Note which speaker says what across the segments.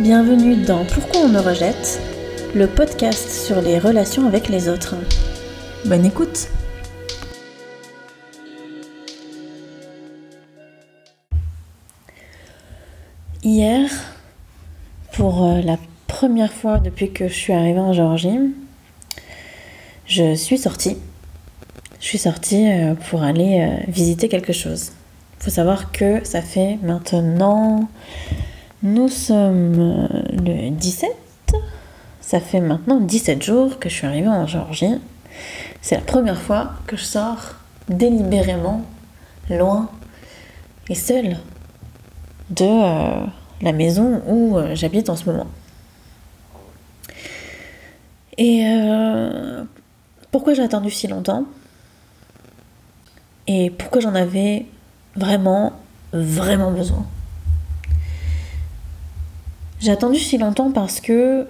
Speaker 1: Bienvenue dans Pourquoi on me rejette, le podcast sur les relations avec les autres. Bonne écoute! Hier, pour la première fois depuis que je suis arrivée en Géorgie, je suis sortie. Je suis sortie pour aller visiter quelque chose. Il faut savoir que ça fait maintenant... Nous sommes le 17. Ça fait maintenant 17 jours que je suis arrivée en Géorgie. C'est la première fois que je sors délibérément, loin et seule de la maison où j'habite en ce moment. Et pourquoi j'ai attendu si longtemps? Et pourquoi j'en avais vraiment besoin? J'ai attendu si longtemps parce que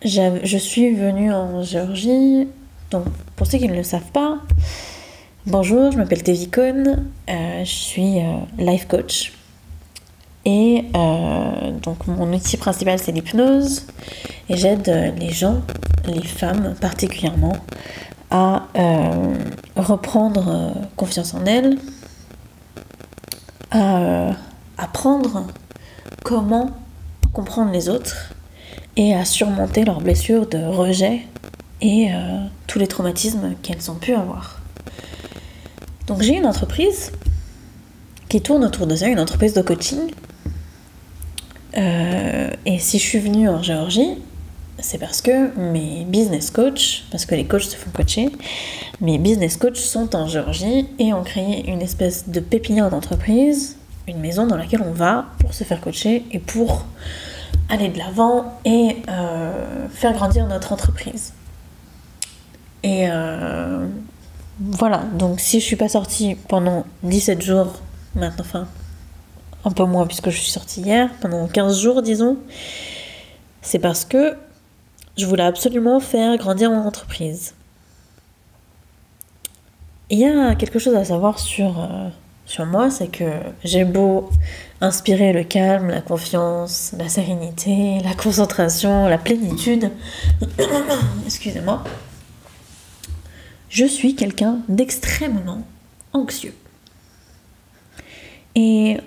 Speaker 1: je suis venue en Géorgie. Donc, pour ceux qui ne le savent pas, bonjour, je m'appelle Tevikon, je suis life coach. Et donc, mon outil principal, c'est l'hypnose. Et j'aide les gens, les femmes particulièrement, à reprendre confiance en elles, à apprendre comment comprendre les autres et à surmonter leurs blessures de rejet et tous les traumatismes qu'elles ont pu avoir. Donc j'ai une entreprise qui tourne autour de ça, une entreprise de coaching. Et si je suis venue en Géorgie, c'est parce que mes business coachs, parce que les coachs se font coacher, mes business coachs sont en Géorgie et ont créé une espèce de pépinière d'entreprise, une maison dans laquelle on va pour se faire coacher et pour aller de l'avant et faire grandir notre entreprise. Et voilà, donc si je suis pas sortie pendant 17 jours, maintenant, enfin un peu moins puisque je suis sortie hier, pendant 15 jours disons, c'est parce que je voulais absolument faire grandir mon entreprise. Il y a quelque chose à savoir sur moi, c'est que j'ai beau inspirer le calme, la confiance, la sérénité, la concentration, la plénitude, excusez-moi, je suis quelqu'un d'extrêmement anxieux. Et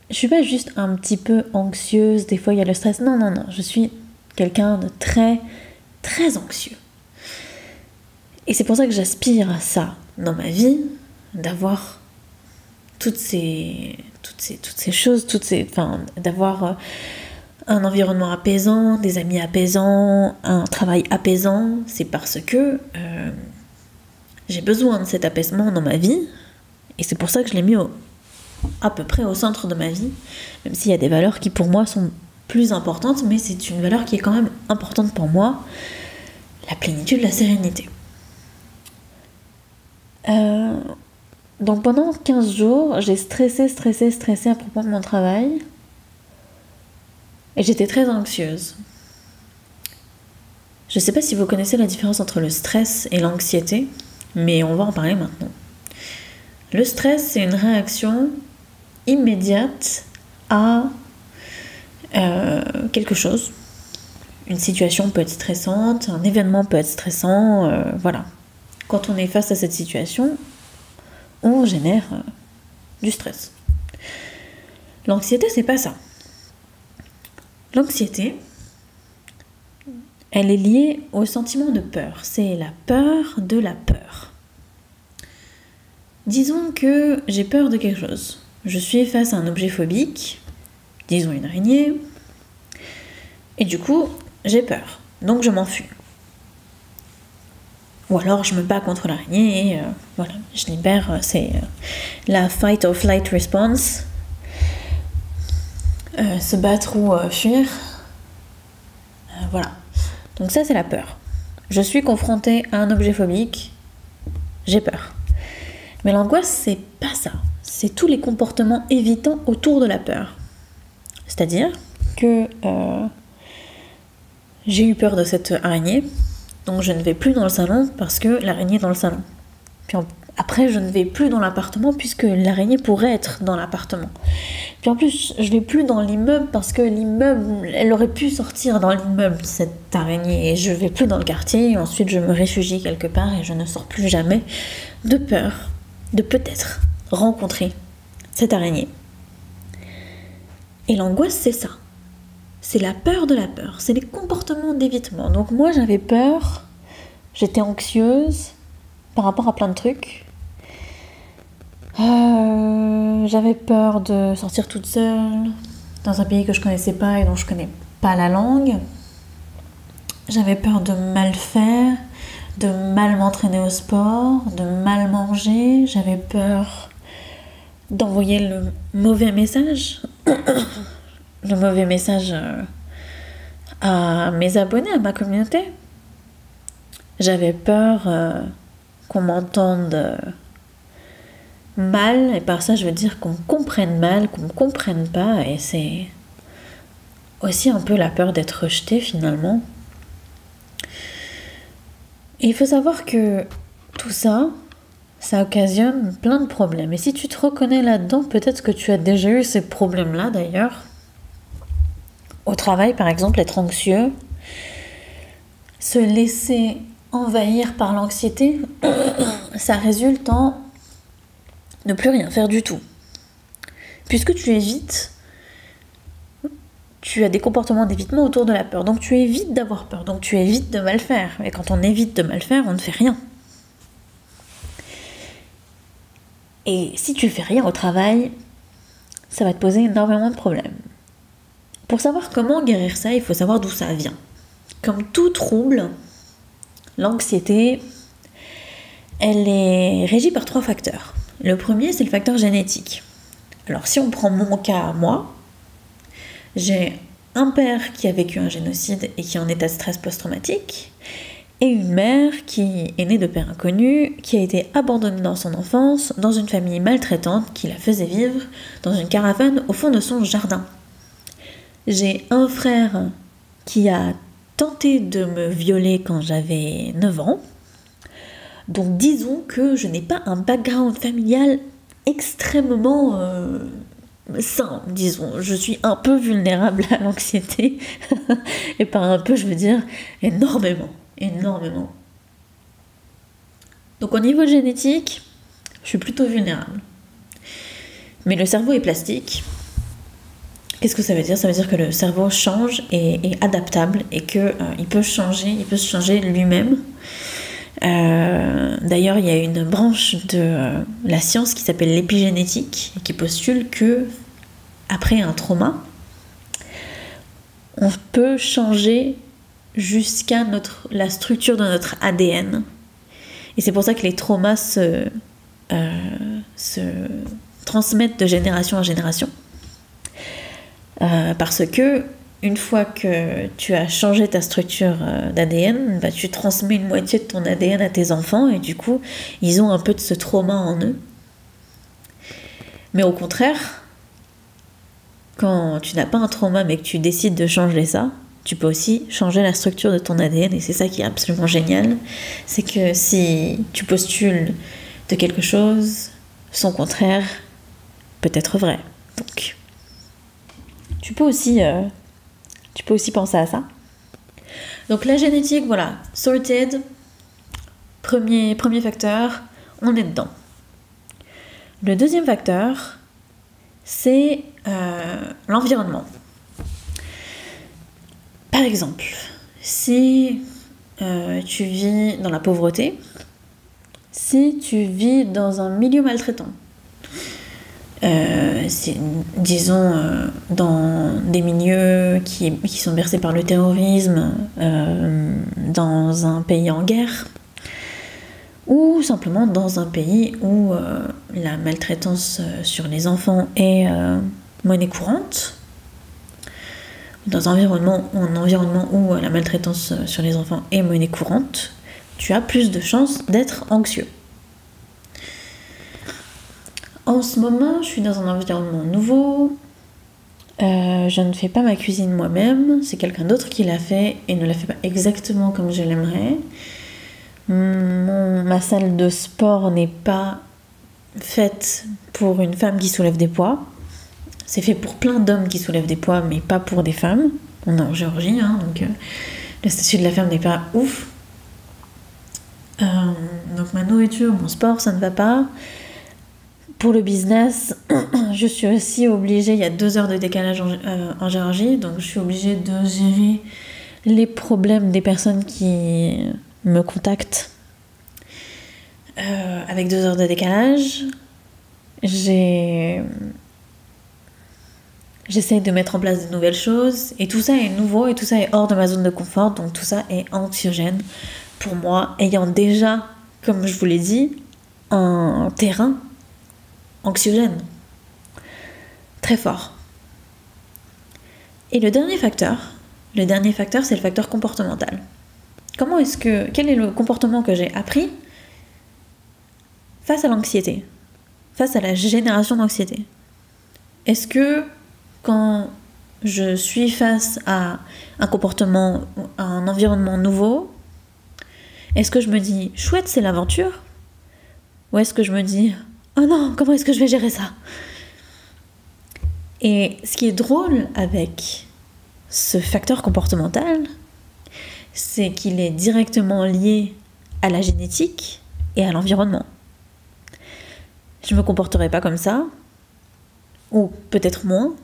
Speaker 1: je suis pas juste un petit peu anxieuse, des fois il y a le stress, non, je suis quelqu'un de très, très anxieux. Et c'est pour ça que j'aspire à ça dans ma vie, d'avoir toutes ces choses, d'avoir un environnement apaisant, des amis apaisants, un travail apaisant. C'est parce que j'ai besoin de cet apaisement dans ma vie, et c'est pour ça que je l'ai mis à peu près au centre de ma vie, même s'il y a des valeurs qui pour moi sont plus importantes, mais c'est une valeur qui est quand même importante pour moi, la plénitude, la sérénité. Donc pendant 15 jours, j'ai stressé à propos de mon travail. Et j'étais très anxieuse. Je ne sais pas si vous connaissez la différence entre le stress et l'anxiété, mais on va en parler maintenant. Le stress, c'est une réaction immédiate à quelque chose. Une situation peut être stressante, un événement peut être stressant, voilà. Quand on est face à cette situation, on génère du stress. L'anxiété, c'est pas ça. L'anxiété, elle est liée au sentiment de peur. C'est la peur de la peur. Disons que j'ai peur de quelque chose. Je suis face à un objet phobique, disons une araignée, et du coup, j'ai peur. Donc je m'enfuis. Ou alors je me bats contre l'araignée et voilà, je libère, c'est la fight or flight response. Se battre ou fuir. Voilà. Donc ça, c'est la peur. Je suis confrontée à un objet phobique, j'ai peur. Mais l'angoisse, c'est pas ça. C'est tous les comportements évitants autour de la peur. C'est-à-dire que j'ai eu peur de cette araignée, donc je ne vais plus dans le salon parce que l'araignée est dans le salon. Puis Après, je ne vais plus dans l'appartement puisque l'araignée pourrait être dans l'appartement. Puis en plus, je vais plus dans l'immeuble parce que l'immeuble, elle aurait pu sortir dans l'immeuble, cette araignée. Et je vais plus dans le quartier. Et ensuite, je me réfugie quelque part et je ne sors plus jamais de peur de peut-être rencontrer cette araignée. Et l'angoisse, c'est ça. C'est la peur de la peur. C'est les comportements d'évitement. Donc moi, j'avais peur. J'étais anxieuse par rapport à plein de trucs. J'avais peur de sortir toute seule dans un pays que je connaissais pas et dont je connais pas la langue. J'avais peur de mal faire, de mal m'entraîner au sport, de mal manger. J'avais peur d'envoyer le mauvais message. Le mauvais message à mes abonnés, à ma communauté. J'avais peur qu'on m'entende mal, et par ça je veux dire qu'on me comprenne mal, qu'on me comprenne pas, et c'est aussi un peu la peur d'être rejetée finalement. Et il faut savoir que tout ça, ça occasionne plein de problèmes. Et si tu te reconnais là-dedans, peut-être que tu as déjà eu ces problèmes-là d'ailleurs. Au travail par exemple, être anxieux, se laisser envahir par l'anxiété, ça résulte en ne plus rien faire du tout. Puisque tu évites, tu as des comportements d'évitement autour de la peur. Donc tu évites d'avoir peur, donc tu évites de mal faire. Et quand on évite de mal faire, on ne fait rien. Et si tu fais rien au travail, ça va te poser énormément de problèmes. Pour savoir comment guérir ça, il faut savoir d'où ça vient. Comme tout trouble, l'anxiété, elle est régie par 3 facteurs. Le premier, c'est le facteur génétique. Alors si on prend mon cas, moi, j'ai un père qui a vécu un génocide et qui est en état de stress post-traumatique, et une mère qui est née de père inconnu, qui a été abandonnée dans son enfance, dans une famille maltraitante qui la faisait vivre dans une caravane au fond de son jardin. J'ai un frère qui a tenté de me violer quand j'avais 9 ans. Donc disons que je n'ai pas un background familial extrêmement sain, disons. Je suis un peu vulnérable à l'anxiété. Et par un peu, je veux dire énormément. Donc au niveau génétique, je suis plutôt vulnérable. Mais le cerveau est plastique. Qu'est-ce que ça veut dire ? Ça veut dire que le cerveau change et est adaptable et qu'il peut changer, il peut se changer lui-même. D'ailleurs, il y a une branche de la science qui s'appelle l'épigénétique et qui postule que après un trauma, on peut changer jusqu'à la structure de notre ADN. Et c'est pour ça que les traumas se transmettent de génération en génération. Parce que une fois que tu as changé ta structure d'ADN, tu transmets une moitié de ton ADN à tes enfants et du coup, ils ont un peu de ce trauma en eux. Mais au contraire, quand tu n'as pas un trauma mais que tu décides de changer ça, tu peux aussi changer la structure de ton ADN et c'est ça qui est absolument génial. C'est que si tu postules de quelque chose, son contraire peut être vrai. Donc, tu peux aussi penser à ça. Donc la génétique, voilà, sorted, premier facteur, on est dedans. Le deuxième facteur, c'est l'environnement. Par exemple, si tu vis dans la pauvreté, si tu vis dans un milieu maltraitant, disons dans des milieux qui sont bercés par le terrorisme, dans un pays en guerre, ou simplement dans un pays où la maltraitance sur les enfants est monnaie courante, dans un environnement où la maltraitance sur les enfants est monnaie courante, tu as plus de chances d'être anxieux. En ce moment, je suis dans un environnement nouveau. Je ne fais pas ma cuisine moi-même. C'est quelqu'un d'autre qui l'a fait et ne la fait pas exactement comme je l'aimerais. ma salle de sport n'est pas faite pour une femme qui soulève des poids. C'est fait pour plein d'hommes qui soulèvent des poids, mais pas pour des femmes. On est en Géorgie, donc le statut de la femme n'est pas ouf. Donc ma nourriture, mon sport, ça ne va pas. Pour le business, je suis aussi obligée, il y a 2 heures de décalage en Géorgie, donc je suis obligée de gérer les problèmes des personnes qui me contactent avec 2 heures de décalage. J'essaie de mettre en place de nouvelles choses, et tout ça est nouveau, et tout ça est hors de ma zone de confort, donc tout ça est anxiogène pour moi, ayant déjà, comme je vous l'ai dit, un terrain anxiogène très fort. Et le dernier facteur, c'est le facteur comportemental. Quel est le comportement que j'ai appris face à l'anxiété, face à la génération d'anxiété? Est-ce que quand je suis face à un comportement, à un environnement nouveau, est-ce que je me dis « chouette, c'est l'aventure » ou est-ce que je me dis « oh non, comment est-ce que je vais gérer ça ?» Et ce qui est drôle avec ce facteur comportemental, c'est qu'il est directement lié à la génétique et à l'environnement. Je ne me comporterai pas comme ça, ou peut-être moins,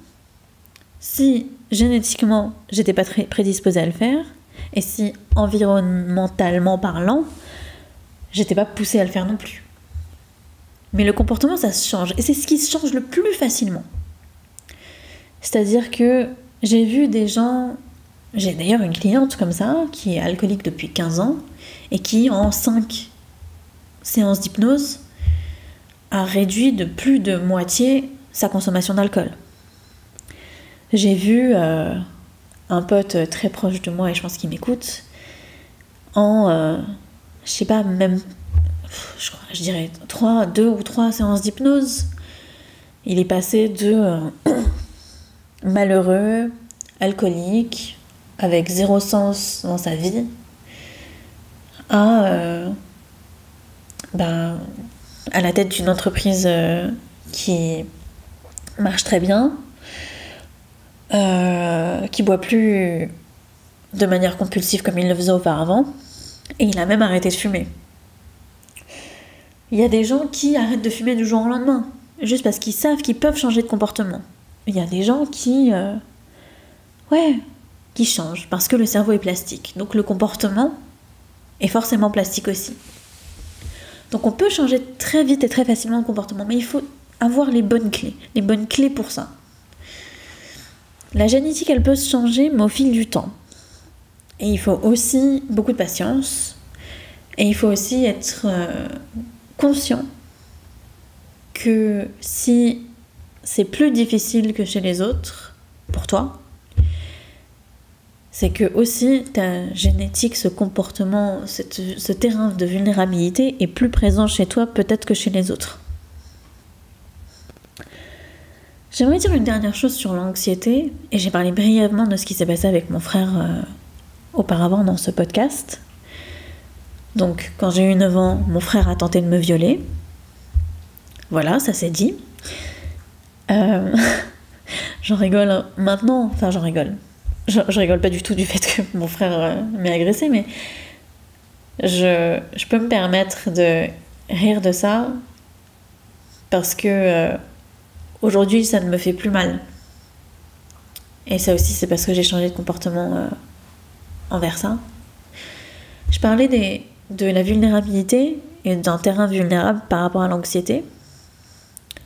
Speaker 1: si génétiquement j'étais pas très prédisposée à le faire, et si environnementalement parlant, j'étais pas poussée à le faire non plus. Mais le comportement, ça se change, et c'est ce qui se change le plus facilement. C'est-à-dire que j'ai vu des gens, j'ai d'ailleurs une cliente comme ça, qui est alcoolique depuis 15 ans, et qui en 5 séances d'hypnose a réduit de plus de moitié sa consommation d'alcool. J'ai vu un pote très proche de moi, et je pense qu'il m'écoute, je sais pas, même, je dirais 2 ou 3 séances d'hypnose, il est passé de malheureux, alcoolique, avec 0 sens dans sa vie, à la tête d'une entreprise qui marche très bien, qui boit plus de manière compulsive comme il le faisait auparavant, et il a même arrêté de fumer. Il y a des gens qui arrêtent de fumer du jour au lendemain, juste parce qu'ils savent qu'ils peuvent changer de comportement. Il y a des gens qui changent, parce que le cerveau est plastique, donc le comportement est forcément plastique aussi. Donc on peut changer très vite et très facilement le comportement, mais il faut avoir les bonnes clés pour ça. La génétique, elle peut se changer, mais au fil du temps. Et il faut aussi beaucoup de patience, et il faut aussi être conscient que si c'est plus difficile que chez les autres, pour toi, c'est que aussi ta génétique, ce comportement, ce terrain de vulnérabilité est plus présent chez toi peut-être que chez les autres. J'aimerais dire une dernière chose sur l'anxiété, et j'ai parlé brièvement de ce qui s'est passé avec mon frère auparavant dans ce podcast. Donc, quand j'ai eu 9 ans, mon frère a tenté de me violer. Voilà, ça c'est dit. J'en rigole maintenant, enfin j'en rigole. Je rigole pas du tout du fait que mon frère m'ait agressé, mais je peux me permettre de rire de ça parce que aujourd'hui ça ne me fait plus mal. Et ça aussi c'est parce que j'ai changé de comportement envers ça. Je parlais de la vulnérabilité et d'un terrain vulnérable par rapport à l'anxiété.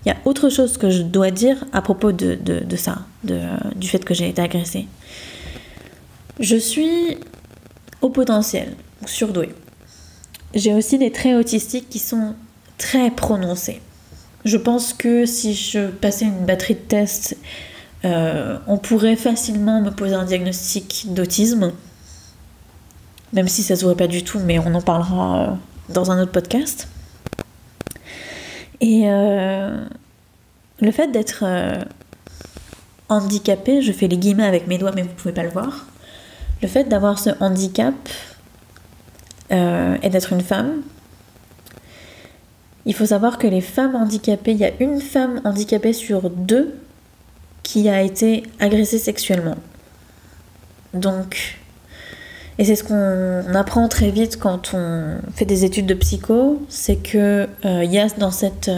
Speaker 1: Il y a autre chose que je dois dire à propos de ça, du fait que j'ai été agressée. Je suis au potentiel, surdouée. J'ai aussi des traits autistiques qui sont très prononcés. Je pense que si je passais une batterie de tests, on pourrait facilement me poser un diagnostic d'autisme, même si ça se voit pas du tout, mais on en parlera dans un autre podcast. Et le fait d'être handicapée, je fais les guillemets avec mes doigts, mais vous pouvez pas le voir. Le fait d'avoir ce handicap et d'être une femme. Il faut savoir que les femmes handicapées, il y a une femme handicapée sur 2 qui a été agressée sexuellement. Donc, et c'est ce qu'on apprend très vite quand on fait des études de psycho, c'est que y a dans cet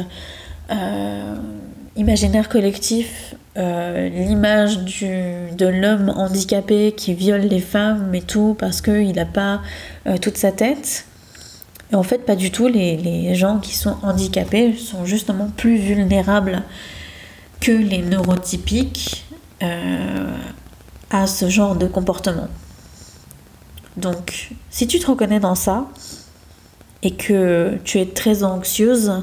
Speaker 1: imaginaire collectif l'image de l'homme handicapé qui viole les femmes et tout parce qu'il n'a pas toute sa tête. Et en fait, pas du tout. Les gens qui sont handicapés sont justement plus vulnérables que les neurotypiques à ce genre de comportement. Donc, si tu te reconnais dans ça et que tu es très anxieuse,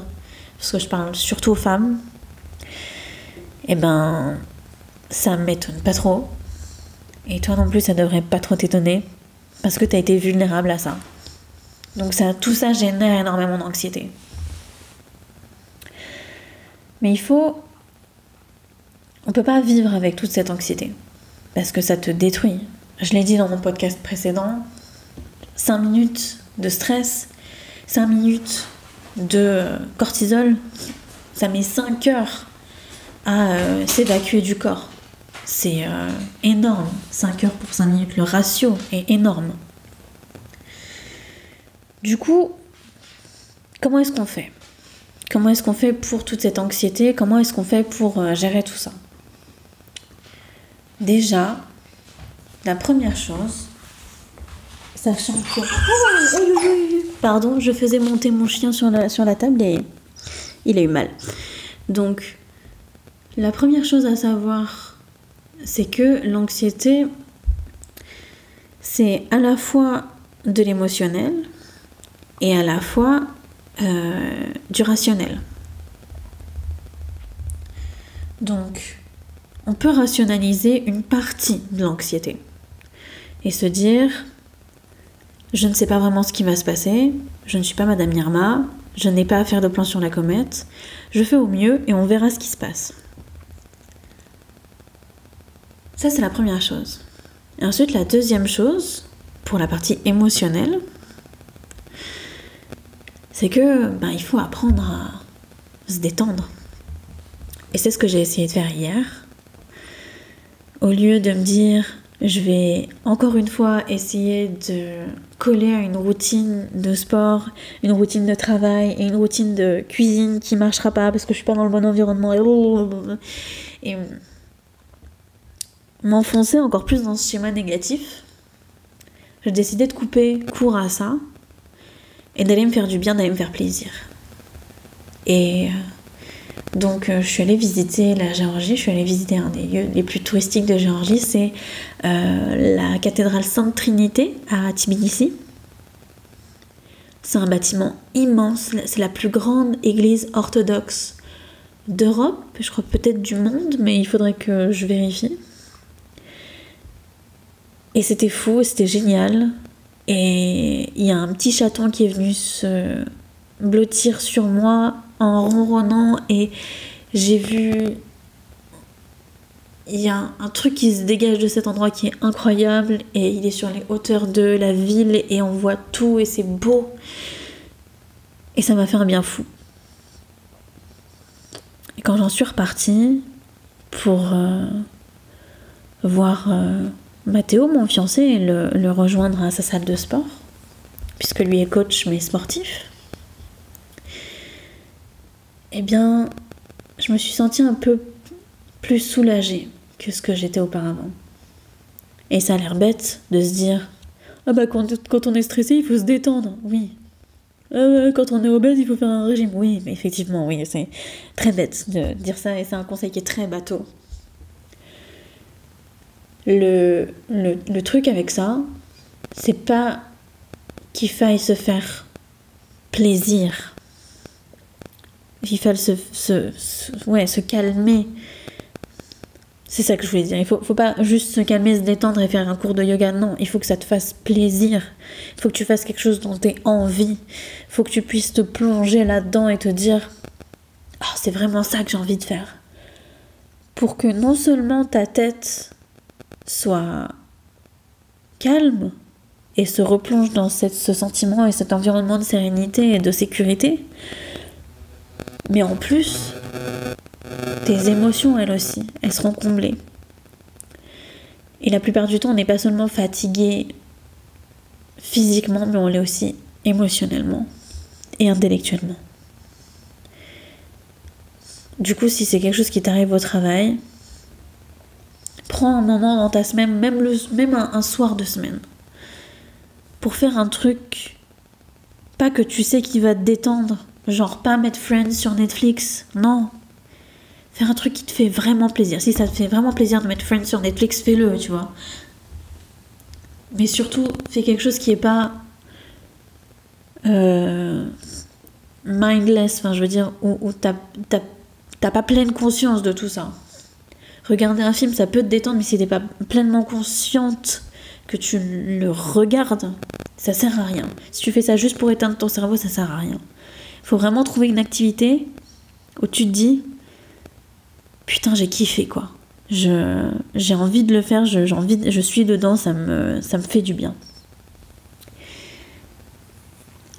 Speaker 1: parce que je parle surtout aux femmes, eh ben, ça m'étonne pas trop. Et toi non plus, ça devrait pas trop t'étonner, parce que tu as été vulnérable à ça. Donc tout ça génère énormément d'anxiété. Mais on peut pas vivre avec toute cette anxiété, parce que ça te détruit. Je l'ai dit dans mon podcast précédent, 5 minutes de stress, 5 minutes de cortisol, ça met 5 heures à s'évacuer du corps. C'est énorme, 5 heures pour 5 minutes, le ratio est énorme. Du coup, comment est-ce qu'on fait ? Comment est-ce qu'on fait pour toute cette anxiété ? Comment est-ce qu'on fait pour gérer tout ça ? Déjà, la première chose, sachant que... Pardon, je faisais monter mon chien sur la table et il a eu mal. Donc, la première chose à savoir, c'est que l'anxiété, c'est à la fois de l'émotionnel et à la fois du rationnel. Donc, on peut rationaliser une partie de l'anxiété et se dire « Je ne sais pas vraiment ce qui va se passer, je ne suis pas Madame Irma, je n'ai pas à faire de plan sur la comète, je fais au mieux et on verra ce qui se passe. » Ça, c'est la première chose. Et ensuite, la deuxième chose, pour la partie émotionnelle, c'est que il faut apprendre à se détendre. Et c'est ce que j'ai essayé de faire hier. Au lieu de me dire, je vais encore une fois essayer de coller à une routine de sport, une routine de travail et une routine de cuisine qui marchera pas parce que je suis pas dans le bon environnement et m'enfoncer encore plus dans ce schéma négatif, j'ai décidé de couper court à ça et d'aller me faire du bien, d'aller me faire plaisir. Et donc je suis allée visiter la Géorgie, je suis allée visiter un des lieux les plus touristiques de Géorgie, c'est la cathédrale Sainte Trinité à Tbilissi. C'est un bâtiment immense, c'est la plus grande église orthodoxe d'Europe, je crois peut-être du monde, mais il faudrait que je vérifie. Et c'était fou, c'était génial. Et il y a un petit chaton qui est venu se blottir sur moi en ronronnant et j'ai vu... Il y a un truc qui se dégage de cet endroit qui est incroyable et il est sur les hauteurs de la ville et on voit tout et c'est beau. Et ça m'a fait un bien fou. Et quand j'en suis repartie pour voir... Mathéo, mon fiancé, et le rejoindre à sa salle de sport, puisque lui est coach mais sportif, eh bien, je me suis sentie un peu plus soulagée que ce que j'étais auparavant. Et ça a l'air bête de se dire « Ah bah quand on est stressé, il faut se détendre. » Oui. Quand on est obèse, il faut faire un régime. Oui, mais effectivement, oui, c'est très bête de dire ça et c'est un conseil qui est très bateau. Le truc avec ça, c'est pas qu'il faille se faire plaisir. Il faille se calmer. C'est ça que je voulais dire. Il faut pas juste se calmer, se détendre et faire un cours de yoga. Non, il faut que ça te fasse plaisir. Il faut que tu fasses quelque chose dont tu as envie. Il faut que tu puisses te plonger là-dedans et te dire « Oh, c'est vraiment ça que j'ai envie de faire. » Pour que non seulement ta tête soit calme, et se replonge dans ce sentiment et cet environnement de sérénité et de sécurité. Mais en plus, tes émotions, elles aussi, elles seront comblées. Et la plupart du temps, on n'est pas seulement fatigué physiquement, mais on l'est aussi émotionnellement et intellectuellement. Du coup, si c'est quelque chose qui t'arrive au travail, prends un moment dans ta semaine, même un soir de semaine, pour faire un truc, pas que tu sais qui va te détendre, genre pas mettre Friends sur Netflix, non. Faire un truc qui te fait vraiment plaisir. Si ça te fait vraiment plaisir de mettre Friends sur Netflix, fais-le, tu vois. Mais surtout, fais quelque chose qui est pas mindless, enfin je veux dire, où t'as pas pleine conscience de tout ça. Regarder un film, ça peut te détendre, mais si t'es pas pleinement consciente que tu le regardes, ça sert à rien. Si tu fais ça juste pour éteindre ton cerveau, ça sert à rien. Faut vraiment trouver une activité où tu te dis putain, j'ai kiffé quoi. J'ai envie de le faire, je suis dedans, ça me fait du bien.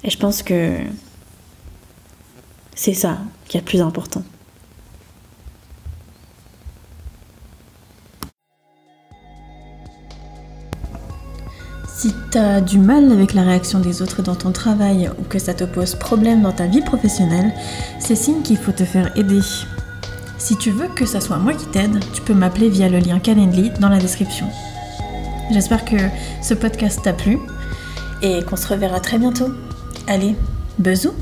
Speaker 1: Et je pense que c'est ça qui est le plus important.
Speaker 2: Si t'as du mal avec la réaction des autres dans ton travail ou que ça te pose problème dans ta vie professionnelle, c'est signe qu'il faut te faire aider. Si tu veux que ça soit moi qui t'aide, tu peux m'appeler via le lien Calendly dans la description. J'espère que ce podcast t'a plu et qu'on se reverra très bientôt. Allez, bisous!